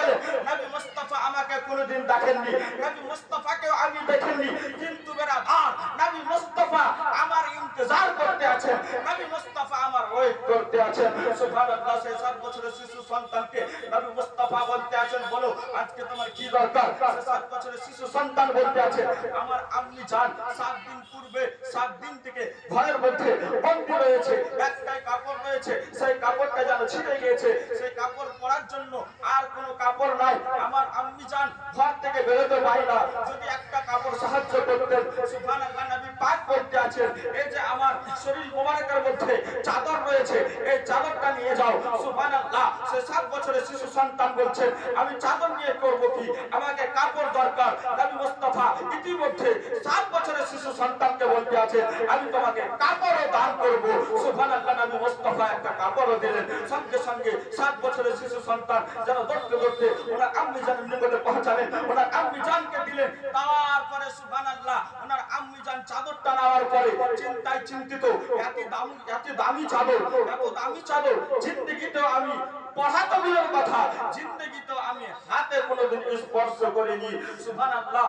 করে নবী মুস্তাফা আমাকে কোনোদিন দেখেননি, নবী মুস্তাফাকেও আমি দেখিনি, কিন্তু বেরাদার নবী মুস্তাফা আমার ইন্তজার করতে আছেন, নবী মুস্তাফা আমার ওয়েট করতে আছেন। সুবহানাল্লাহ। সেই 7 বছরের শিশু সন্তানকে নবী মুস্তাফা বলতে আছেন, বলো আজকে তোমার কি দরকার? সেই 7 বছরের শিশু সন্তান বলতে আছে, আমার আম্মি জান 7 দিন পূর্বে 7 দিন থেকে ঘরের মধ্যে বন্দী রয়েছে, একটাই কাপড় রয়েছে, সেই কাপড়টা যেন ছিঁড়ে গিয়েছে, সেই কাপড় পরার জন্য আর কোনো কাপড় নাই। আমার আম্মি জান ঘর থেকে বেরোতে পারে না, যদি একটা কাপড় সাহায্য করতেন। সুবহানাল্লাহ। নবী পাক বলতে আছেন, এই যে আমার শরীর মোবারকের মধ্যে চাদর রয়েছে, এই চাদরটা নিয়ে যাও। সুবহানাল্লাহ। সে 7 বছরের শিশু সন্তান বলছেন, আমি চাদর নিয়ে করব কি, আমাকে কাপড় দরকার। নবী মুস্তাফা ইতিমধ্যে 7 বছরের শিশু সন্তানকে বলতে আছে, আমি তোমাকে কাপড়ও দান করব। সুবহানাল্লাহ। নবী মুস্তাফা একটা কাপড়ও দিলেন। সঙ্গে সঙ্গে 7 বছরের শিশু সন্তান যেন দৌড়তে দৌড়তে ওনার আম্মি জানের নিকটে পৌঁছালেন, ওনার আম্মি জানকে দিলেন। তারপরে সুবহানাল্লাহ ওনার আম্মি জান চাদরটা নেওয়ার পরে চিন্তায় চিন্তিত, এত দামি চাদর, এত দামি চাদর জিন্দেগিতেও আমি পড়াতে দূরের কথা, জিন্দেগিতেও আমি হাতে কোনোদিন স্পর্শ করিনি। সুবহানাল্লাহ।